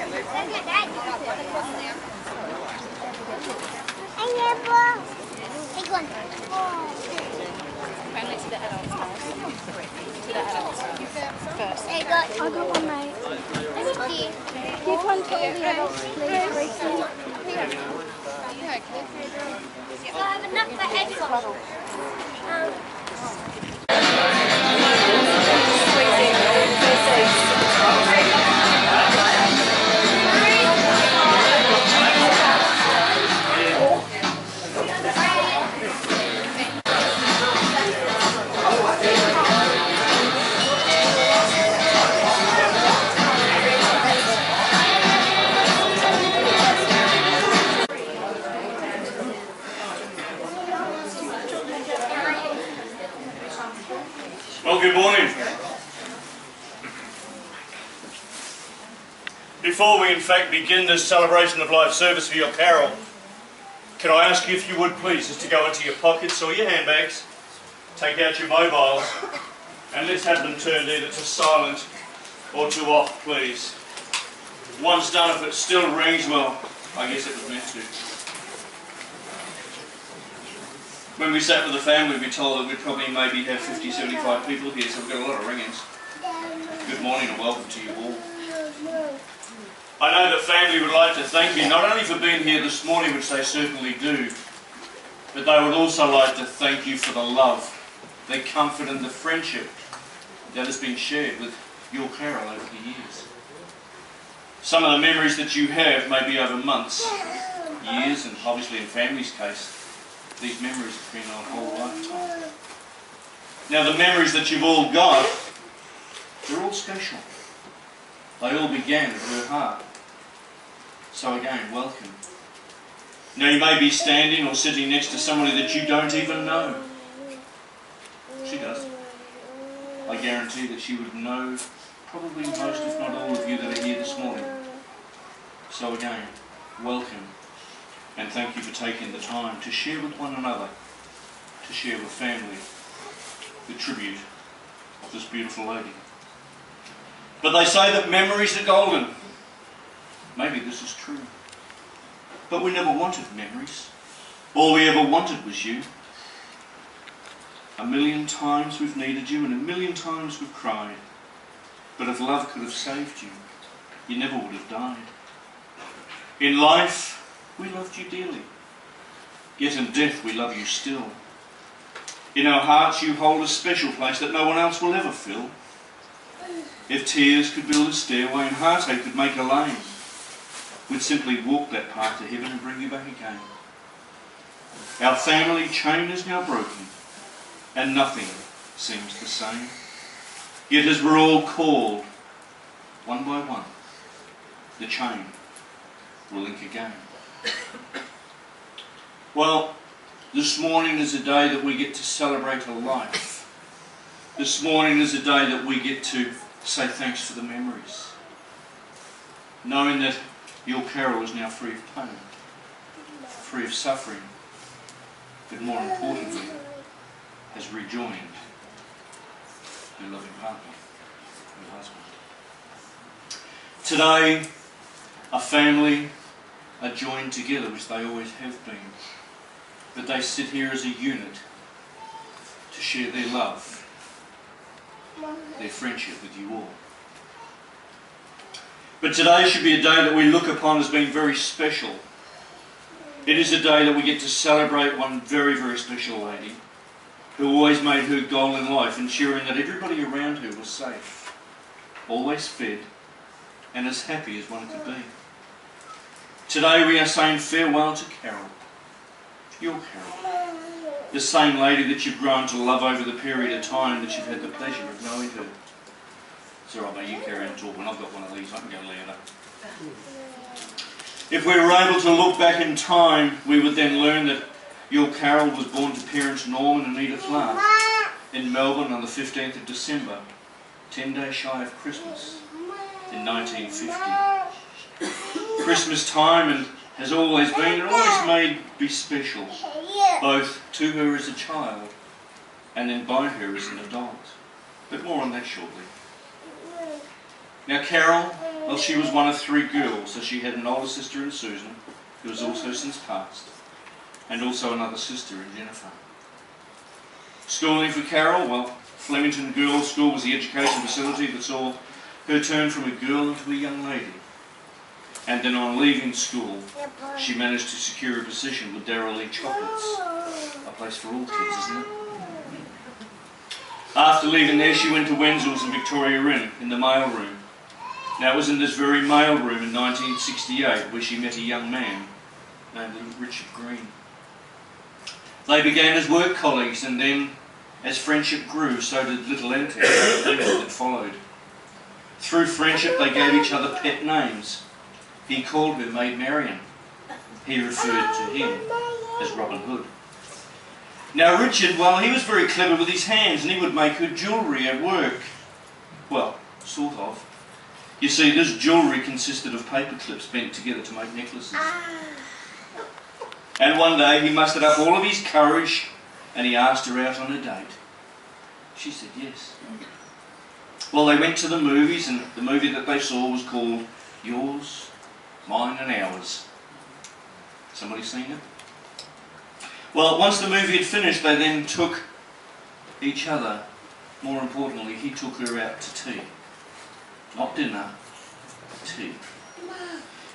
Apparently to the adults house. To the adults first. I got one, mate. Give one to all the adults, please, Gracie. So I have enough for everyone. Well, good morning. Before we in fact begin this celebration of life service for your carol, can I ask you if you would please just to go into your pockets or your handbags, take out your mobiles, and let's have them turned either to silent or to off, please. Once done, if it still rings, well, I guess it was meant to. When we sat with the family, we were told that we'd probably maybe have 50, 75 people here, so we've got a lot of ringings. Good morning and welcome to you all. I know that family would like to thank you, not only for being here this morning, which they certainly do, but they would also like to thank you for the love, the comfort and the friendship that has been shared with your carol over the years. Some of the memories that you have may be over months, years, and obviously in family's case, these memories have been our whole lifetime. Now the memories that you've all got, they're all special. They all began at her heart. So again, welcome. Now you may be standing or sitting next to somebody that you don't even know. She does. I guarantee that she would know probably most, if not all of you that are here this morning. So again, welcome. And thank you for taking the time to share with one another, to share with family, the tribute of this beautiful lady. But they say that memories are golden. Maybe this is true. But we never wanted memories. All we ever wanted was you. A million times we've needed you and a million times we've cried. But if love could have saved you, you never would have died. In life, we loved you dearly. Yet in death we love you still. In our hearts you hold a special place that no one else will ever fill. If tears could build a stairway and heartache could make a lane, we'd simply walk that path to heaven and bring you back again. Our family chain is now broken and nothing seems the same. Yet as we're all called, one by one, the chain will link again. Well, this morning is a day that we get to celebrate a life. This morning is a day that we get to say thanks for the memories. Knowing that your carol is now free of pain, free of suffering, but more importantly, has rejoined your loving partner, your husband. Today, a family are joined together, which they always have been. But they sit here as a unit to share their love, their friendship with you all. But today should be a day that we look upon as being very special. It is a day that we get to celebrate one very, very special lady who always made her goal in life ensuring that everybody around her was safe, always fed, and as happy as one could be. Today we are saying farewell to Carol, your Carol, the same lady that you've grown to love over the period of time that you've had the pleasure of knowing her. It's all right, mate, you carry on talking. I've got one of these, I can go louder. If we were able to look back in time, we would then learn that your Carol was born to parents Norman and Edith Love in Melbourne on the 15th of December, 10 days shy of Christmas in 1950. Christmas time and has always been and always may be special, both to her as a child and then by her as an adult. But more on that shortly. Now Carol, Well, she was one of 3 girls, so she had an older sister in Susan, who has also since passed, and also another sister in Jennifer. Schooling for Carol, well, Flemington Girls' School was the education facility that saw her turn from a girl into a young lady. And then on leaving school, she managed to secure a position with Darrell Lee Chocolates. A place for all kids, isn't it? After leaving there, she went to Wenzel's in Victoria Inn, in the mail room. Now, it was in this very mail room in 1968 where she met a young man named Richard Green. They began as work colleagues, and then, as friendship grew, so did little Enter that followed. Through friendship, they gave each other pet names. He called her Maid Marian. He referred to him as Robin Hood. Now Richard, well, he was very clever with his hands, and he would make her jewellery at work. Well, sort of. You see, this jewellery consisted of paper clips bent together to make necklaces. And one day he mustered up all of his courage and he asked her out on a date. She said yes. Well, they went to the movies, and the movie that they saw was called Yours, Mine and Ours. Somebody seen it? Well, once the movie had finished, they then took each other. More importantly, he took her out to tea. Not dinner, tea.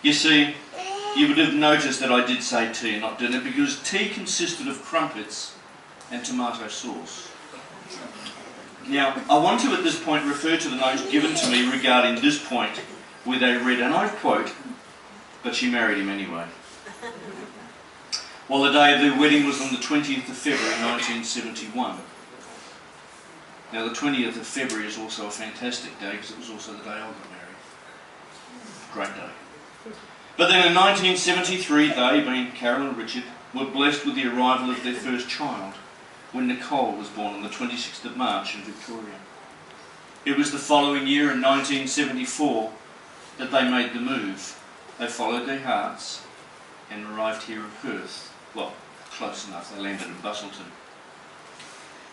You see, you would have noticed that I did say tea, not dinner, because tea consisted of crumpets and tomato sauce. Now, I want to at this point refer to the notes given to me regarding this point, where they read, and I quote, "But she married him anyway." Well, the day of their wedding was on the 20th of February 1971. Now, the 20th of February is also a fantastic day because it was also the day I got married. Great day. But then in 1973, they, being Carol and Richard, were blessed with the arrival of their first child when Nicole was born on the 26th of March in Victoria. It was the following year, in 1974, that they made the move. They followed their hearts and arrived here in Perth. Well, close enough, they landed in Busselton.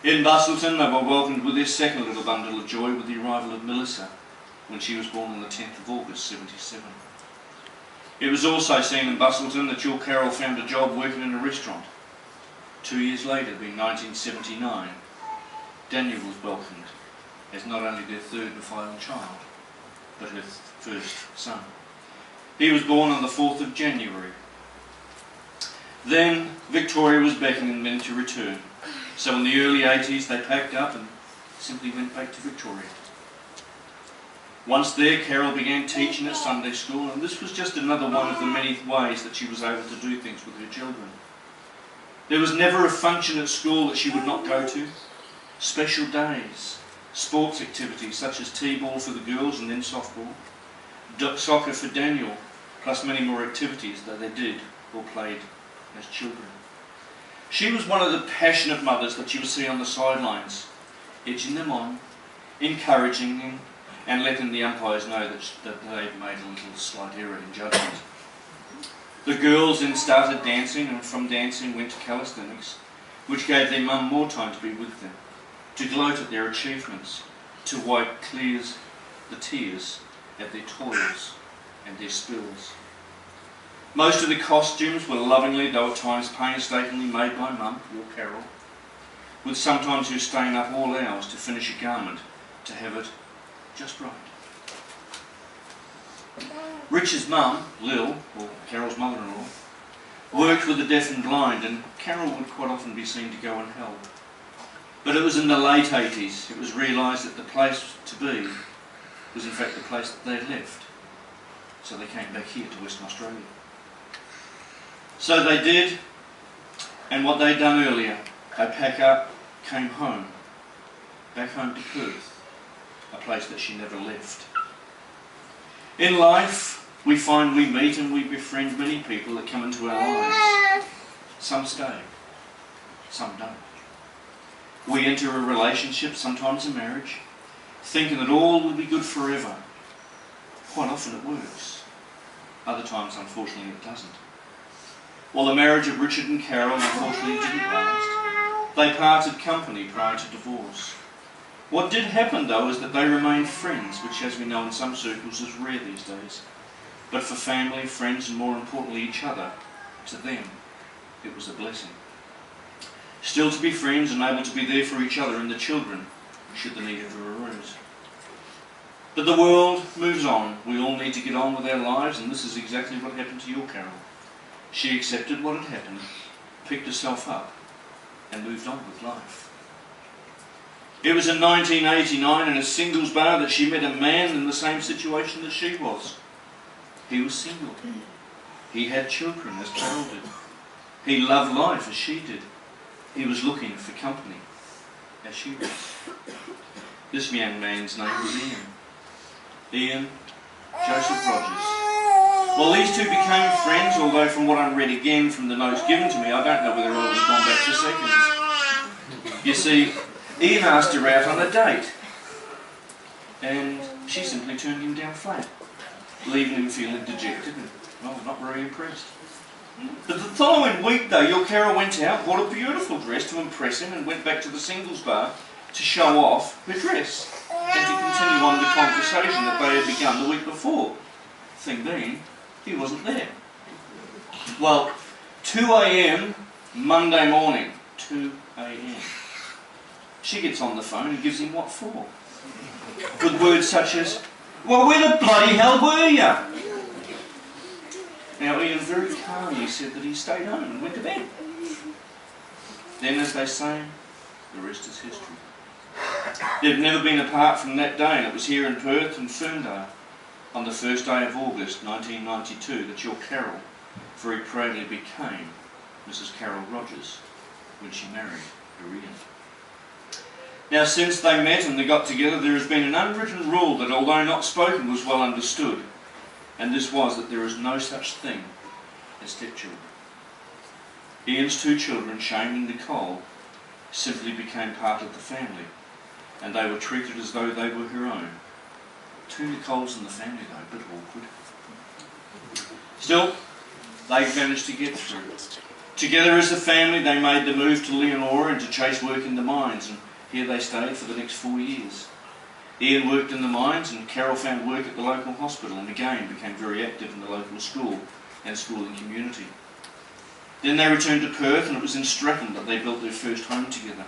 In Busselton, they were welcomed with their second little bundle of joy with the arrival of Melissa, when she was born on the 10th of August, 77. It was also seen in Busselton that Jill Carroll found a job working in a restaurant. 2 years later, being 1979, Daniel was welcomed as not only their third and final child, but her first son. He was born on the 4th of January. Then Victoria was beckoning them to return. So in the early 80s they packed up and simply went back to Victoria. Once there, Carol began teaching at Sunday school, and this was just another one of the many ways that she was able to do things with her children. There was never a function at school that she would not go to. Special days, sports activities such as T-ball for the girls and then softball, soccer for Daniel, plus many more activities that they did or played as children. She was one of the passionate mothers that you would see on the sidelines, edging them on, encouraging them, and letting the umpires know that they'd made a little slight error in judgment. The girls then started dancing, and from dancing went to calisthenics, which gave their mum more time to be with them, to gloat at their achievements, to wipe the tears at their toils and their spills. Most of the costumes were lovingly, though at times painstakingly, made by Mum, or Carol, with sometimes her staying up all hours to finish a garment, to have it just right. Richard's mum, Lil, or Carol's mother-in-law, worked with the deaf and blind, and Carol would quite often be seen to go and help. But it was in the late 80s it was realised that the place to be was in fact the place that they had left. So they came back here to Western Australia. So they did, and what they'd done earlier, they packed up, came home, back home to Perth, a place that she never left. In life, we find we meet and we befriend many people that come into our lives. Some stay, some don't. We enter a relationship, sometimes a marriage, thinking that all will be good forever. Quite often it works. Other times, unfortunately, it doesn't. Well, the marriage of Richard and Carol unfortunately didn't last. They parted company prior to divorce. What did happen though is that they remained friends, which as we know in some circles is rare these days. But for family, friends and more importantly each other, to them it was a blessing. Still to be friends and able to be there for each other and the children should the need ever arise. But the world moves on. We all need to get on with our lives, and this is exactly what happened to your Carol. She accepted what had happened, picked herself up and moved on with life. It was in 1989 in a singles bar that she met a man in the same situation that she was. He was single. He had children as Carol did. He loved life as she did. He was looking for company as she was. This young man's name was Ian. Ian Joseph Rogers. Well, these two became friends, although from what I read again from the notes given to me, I don't know whether I would have gone back to seconds. You see, Ian asked her out on a date, and she simply turned him down flat, leaving him feeling dejected and, well, not very impressed. But the following week, though, your Carol went out, bought a beautiful dress to impress him, and went back to the singles bar to show off her dress and to continue on the conversation that they had begun the week before. Thing being, he wasn't there. Well, 2 a.m. Monday morning, 2 a.m. She gets on the phone and gives him what for. With words such as, "Well, where the bloody hell were you?" Now, Ian very calmly said that he stayed home and went to bed. Then, as they say, the rest is history. They've never been apart from that day, and it was here in Perth and Ferndale on the first day of August 1992 that your Carol very proudly became Mrs. Carol Rogers when she married her Ian. Now, since they met and they got together, there has been an unwritten rule that, although not spoken, was well understood, and this was that there is no such thing as stepchildren. Ian's two children, Shane and Nicole, simply became part of the family, and they were treated as though they were her own. Two Nicoles in the family though, a bit awkward. Still, they managed to get through. Together as a family, they made the move to Leonora and to chase work in the mines, and here they stayed for the next 4 years. Ian worked in the mines and Carol found work at the local hospital and again became very active in the local school and schooling community. Then they returned to Perth, and it was in Stratton that they built their first home together.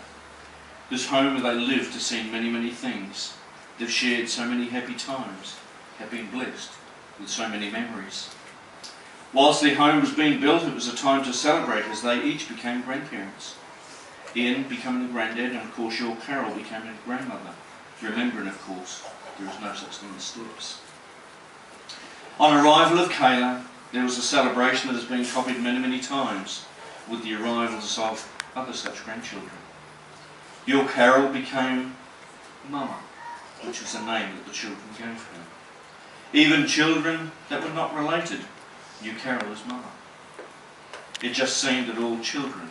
This home where they lived has seen many, many things. They've shared so many happy times, have been blessed with so many memories. Whilst their home was being built, it was a time to celebrate as they each became grandparents. Ian becoming a granddad, and of course your Carol becoming a grandmother. Remembering, of course, there is no such thing as steps. On arrival of Kayla, there was a celebration that has been copied many, many times with the arrivals of other such grandchildren. Your Carol became Mama, which was the name that the children gave her. Even children that were not related knew Carol as Mama. It just seemed that all children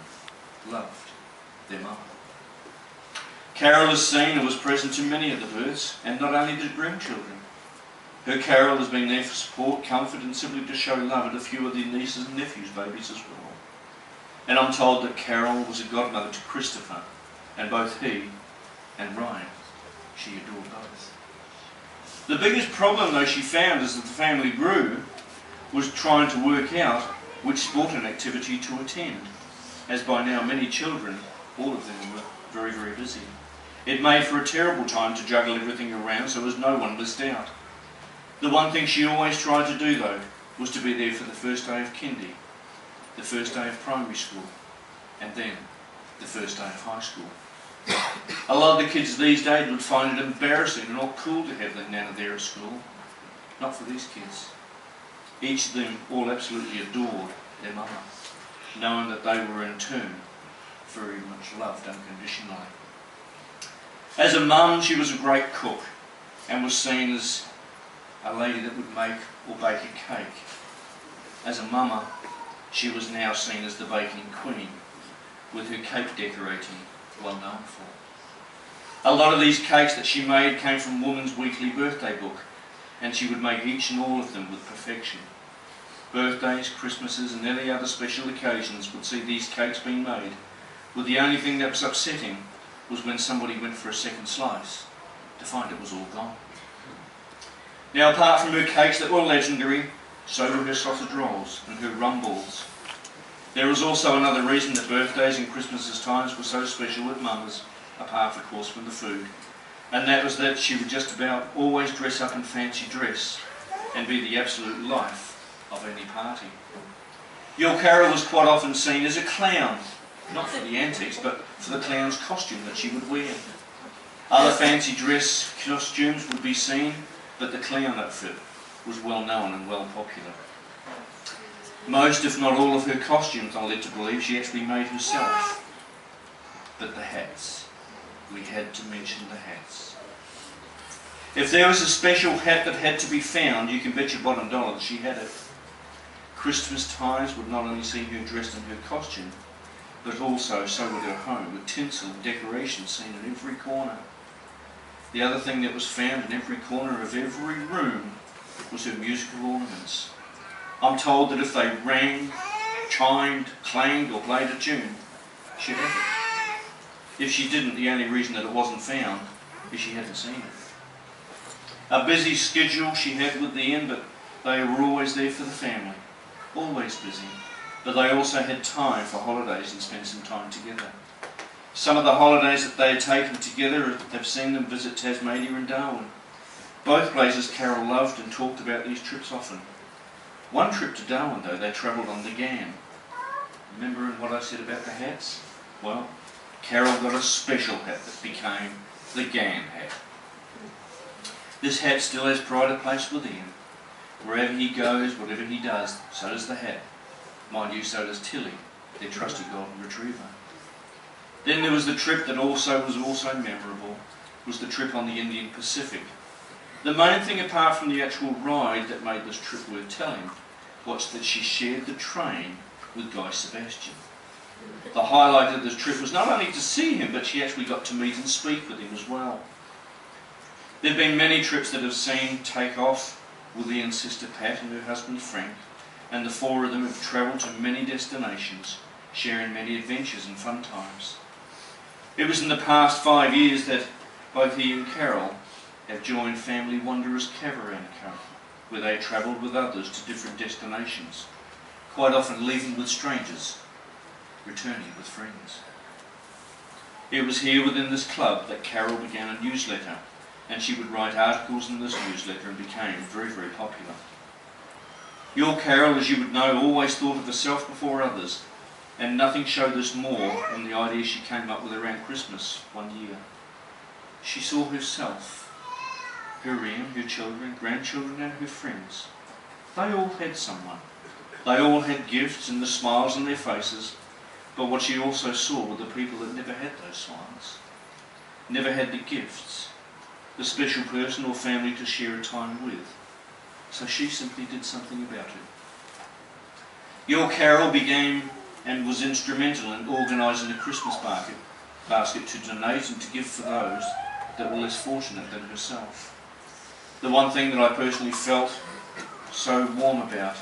loved their mama. Carol is seen and was present to many of the births, and not only the grandchildren. Her Carol has been there for support, comfort, and simply to show love at a few of the nieces and nephews' babies as well. And I'm told that Carol was a godmother to Christopher, and both he and Ryan, she adored both. The biggest problem, though, she found as the family grew was trying to work out which sporting activity to attend, as by now many children, all of them were very, very busy. It made for a terrible time to juggle everything around so as no one missed out. The one thing she always tried to do, though, was to be there for the first day of kindy, the first day of primary school, and then the first day of high school. A lot of the kids these days would find it embarrassing and not cool to have their nana there at school. Not for these kids. Each of them all absolutely adored their mama, knowing that they were in turn very much loved unconditionally. As a mum, she was a great cook and was seen as a lady that would make or bake a cake. As a mama, she was now seen as the baking queen, with her cake decorating well known for. A lot of these cakes that she made came from Woman's Weekly Birthday book, and she would make each and all of them with perfection. Birthdays, Christmases and any other special occasions would see these cakes being made, with the only thing that was upsetting was when somebody went for a second slice to find it was all gone. Now, apart from her cakes that were legendary, so were her sausage rolls and her rum balls. There was also another reason that birthdays and Christmases times were so special at Mama's, apart of course from the food, and that was that she would just about always dress up in fancy dress and be the absolute life of any party. Your Carol was quite often seen as a clown, not for the antics, but for the clown's costume that she would wear. Other fancy dress costumes would be seen, but the clown outfit was well known and well popular. Most, if not all, of her costumes, I'm led to believe, she actually made herself. But the hats. We had to mention the hats. If there was a special hat that had to be found, you can bet your bottom dollar that she had it. Christmas times would not only see her dressed in her costume, but also so would her home, with tinsel and decorations seen in every corner. The other thing that was found in every corner of every room was her musical ornaments. I'm told that if they rang, chimed, clanged or played a tune, she had it. If she didn't, the only reason that it wasn't found is she hadn't seen it. A busy schedule she had with the inn, but they were always there for the family. Always busy. But they also had time for holidays and spend some time together. Some of the holidays that they had taken together have seen them visit Tasmania and Darwin. Both places Carol loved and talked about these trips often. One trip to Darwin, though, they travelled on the Ghan. Remembering what I said about the hats? Well, Carol got a special hat that became the Ghan hat. This hat still has pride of place with him. Wherever he goes, whatever he does, so does the hat. Mind you, so does Tilly, their trusty golden retriever. Then there was the trip that was also memorable, was the trip on the Indian Pacific. The main thing, apart from the actual ride that made this trip worth telling, was that she shared the train with Guy Sebastian. The highlight of this trip was not only to see him, but she actually got to meet and speak with him as well. There have been many trips that have seen take off Willie and sister Pat and her husband Frank, and the four of them have travelled to many destinations, sharing many adventures and fun times. It was in the past 5 years that both he and Carol have joined Family Wanderers Caravan Camp, where they travelled with others to different destinations, quite often leaving with strangers, returning with friends. It was here within this club that Carol began a newsletter, and she would write articles in this newsletter and became very, very popular. Your Carol, as you would know, always thought of herself before others, and nothing showed this more than the idea she came up with around Christmas one year. She saw herself, her Ian, her children, grandchildren and her friends. They all had someone. They all had gifts and the smiles on their faces, but what she also saw were the people that never had those smiles, never had the gifts, the special person or family to share a time with. So she simply did something about it. Your Carol began and was instrumental in organising a Christmas basket to donate and to give for those that were less fortunate than herself. The one thing that I personally felt so warm about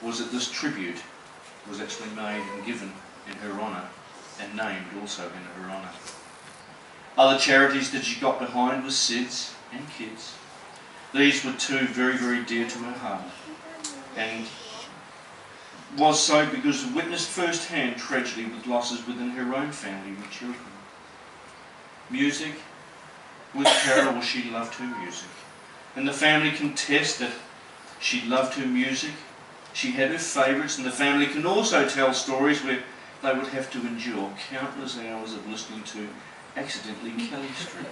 was that this tribute was actually made and given in her honour and named also in her honour. Other charities that she got behind was SIDS and Kids. These were two very, very dear to her heart, and was so because she witnessed first-hand tragedy with losses within her own family with children. Music, with Carol, she loved her music, and the family can attest that she loved her music. She had her favourites, and the family can also tell stories where they would have to endure countless hours of listening to Accidentally Kelly Street,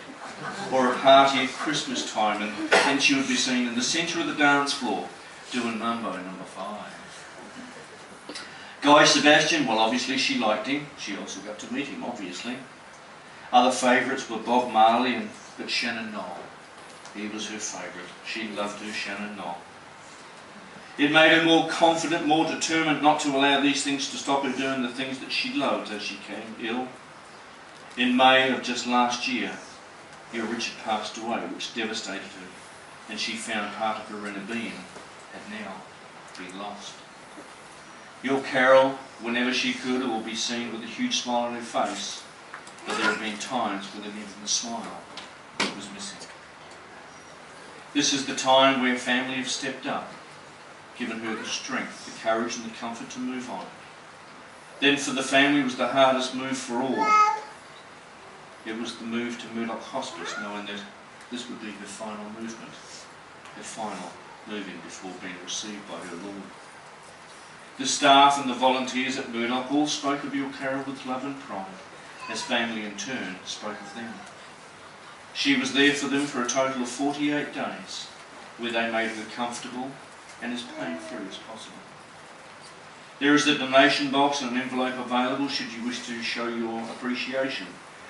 or a party at Christmas time, and then she would be seen in the centre of the dance floor doing Mambo number 5. Guy Sebastian, well, obviously she liked him. She also got to meet him, obviously. Other favourites were Bob Marley, but Shannon Noll. He was her favourite. She loved her Shannon Noll. It made her more confident, more determined not to allow these things to stop her doing the things that she loved as she came ill. In May of just last year, your Richard passed away, which devastated her, and she found part of her inner being had now been lost. Your Carol, whenever she could, will be seen with a huge smile on her face, but there have been times when even the smile was missing. This is the time where family have stepped up, given her the strength, the courage and the comfort to move on. Then for the family was the hardest move for all. It was the move to Murdoch Hospice, knowing that this would be her final movement, her final moving before being received by her Lord. The staff and the volunteers at Murdoch all spoke of your Carol with love and pride, as family in turn spoke of them. She was there for them for a total of 48 days, where they made her comfortable and as pain-free as possible. There is a donation box and an envelope available should you wish to show your appreciation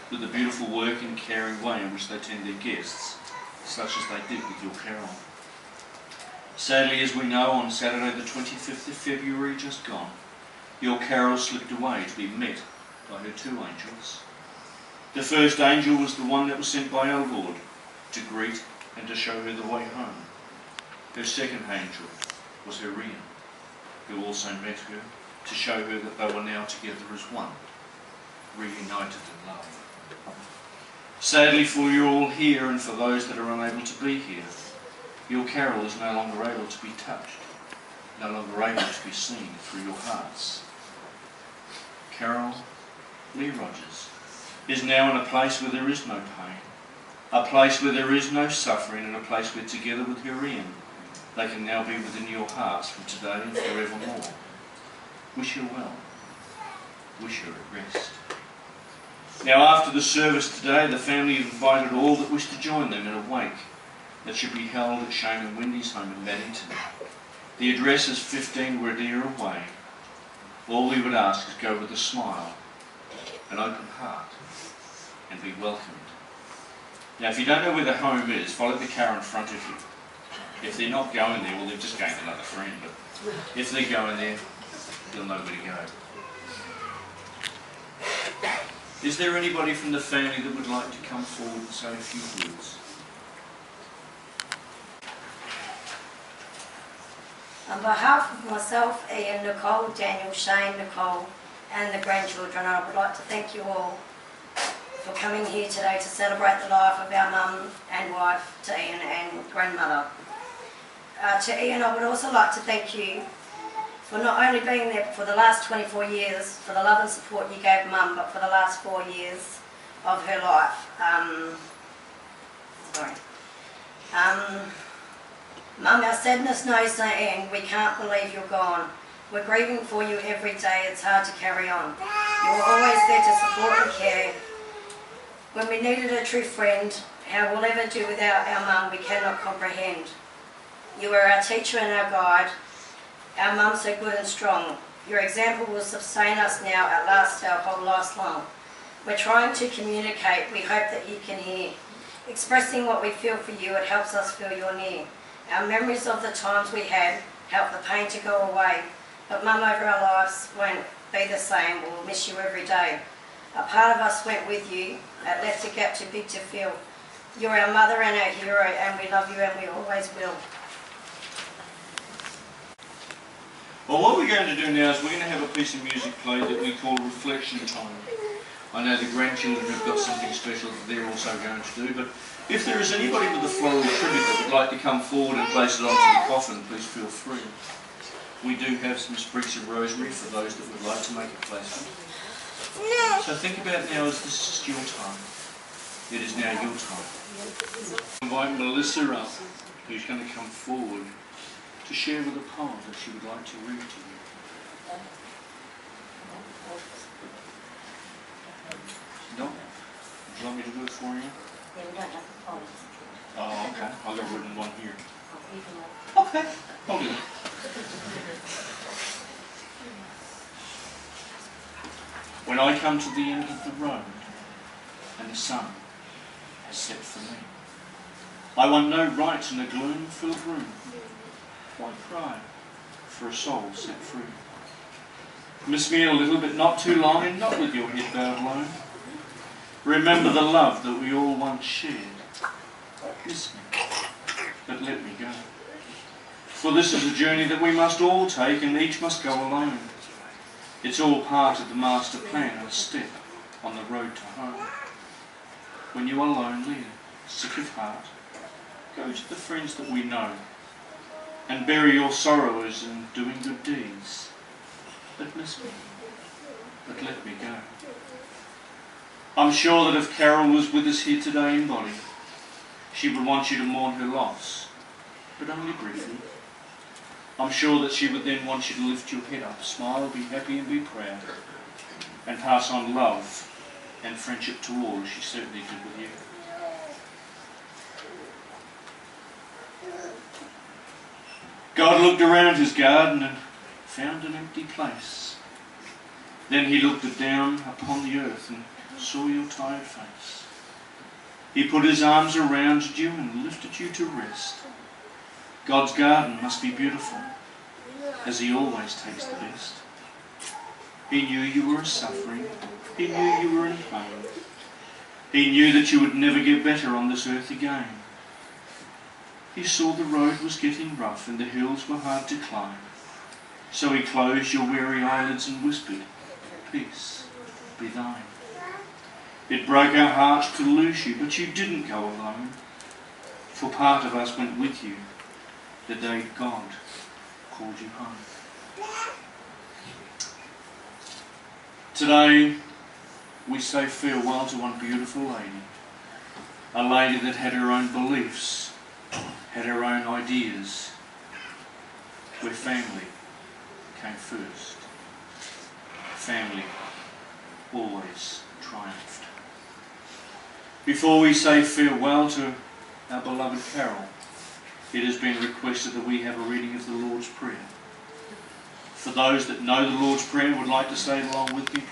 for the beautiful work and caring way in which they tend their guests, such as they did with your Carol. Sadly, as we know, on Saturday the 25th of February just gone, your Carol slipped away to be met by her two angels. The first angel was the one that was sent by our Lord to greet and to show her the way home. Her second angel was her Ian, who also met her to show her that they were now together as one, reunited in love. Sadly for you all here and for those that are unable to be here, your Carol is no longer able to be touched, no longer able to be seen through your hearts. Carol Lee Rogers is now in a place where there is no pain, a place where there is no suffering, and a place where together with her Ian, they can now be within your hearts from today and forevermore. Wish her well. Wish her at rest. Now after the service today, the family have invited all that wish to join them in a wake that should be held at Shane and Wendy's home in Maddington. The address is 15 Wadera Way. All we would ask is go with a smile, an open heart, and be welcomed. Now if you don't know where the home is, follow the car in front of you. If they're not going there, well, they've just gained another friend, but if they're going there, they'll know where to go. Is there anybody from the family that would like to come forward and say a few words? On behalf of myself, Ian, Nicole, Daniel, Shane, Nicole and the grandchildren, I would like to thank you all for coming here today to celebrate the life of our mum and wife, to Ian and grandmother. To Ian, I would also like to thank you for not only being there for the last 24 years, for the love and support you gave mum, but for the last 4 years of her life. Mum, our sadness knows no end. We can't believe you're gone. We're grieving for you every day. It's hard to carry on. You were always there to support and care. When we needed a true friend, how we'll ever do without our mum, we cannot comprehend. You were our teacher and our guide. Our mum so good and strong. Your example will sustain us now at last our whole lives long. We're trying to communicate. We hope that you can hear. Expressing what we feel for you, it helps us feel you're near. Our memories of the times we had help the pain to go away. But mum, over our lives won't be the same. We'll miss you every day. A part of us went with you. It left a gap too big to fill. You're our mother and our hero, and we love you and we always will. Well, what we're going to do now is we're going to have a piece of music played that we call Reflection Time. I know the grandchildren have got something special that they're also going to do, but if there is anybody with a floral tribute that would like to come forward and place it onto the coffin, please feel free. We do have some sprigs of rosemary for those that would like to make a placement. So think about now as this is your time. It is now your time. Invite Melissa up, who's going to come forward to share with a poem that she would like to read to you. No? Would you like me to do it for you? Yeah, we don't have the poems. Oh, okay. I've got written one here. Okay, I'll do it. When I come to the end of the road and the sun has set for me, I want no right in a gloom-filled room. Why cry for a soul set free? Miss me a little, but not too long, and not with your head bowed low. Remember the love that we all once shared. Miss me, but let me go. For this is a journey that we must all take, and each must go alone. It's all part of the master plan, a step on the road to home. When you are lonely and sick of heart, go to the friends that we know and bury your sorrows in doing good deeds. But miss me, but let me go. I'm sure that if Carol was with us here today in body, she would want you to mourn her loss, but only briefly. I'm sure that she would then want you to lift your head up, smile, be happy and be proud, and pass on love and friendship to all, as she certainly did with you. God looked around his garden and found an empty place. Then he looked down upon the earth and saw your tired face. He put his arms around you and lifted you to rest. God's garden must be beautiful, as he always takes the best. He knew you were suffering. He knew you were in pain. He knew that you would never get better on this earth again. He saw the road was getting rough and the hills were hard to climb. So he closed your weary eyelids and whispered, "Peace be thine." It broke our hearts to lose you, but you didn't go alone. For part of us went with you the day God called you home. Today, we say farewell to one beautiful lady. A lady that had her own beliefs, had her own ideas, where family came first. Family always triumphed. Before we say farewell to our beloved Carol, it has been requested that we have a reading of the Lord's Prayer. For those that know the Lord's Prayer and would like to say it along with me,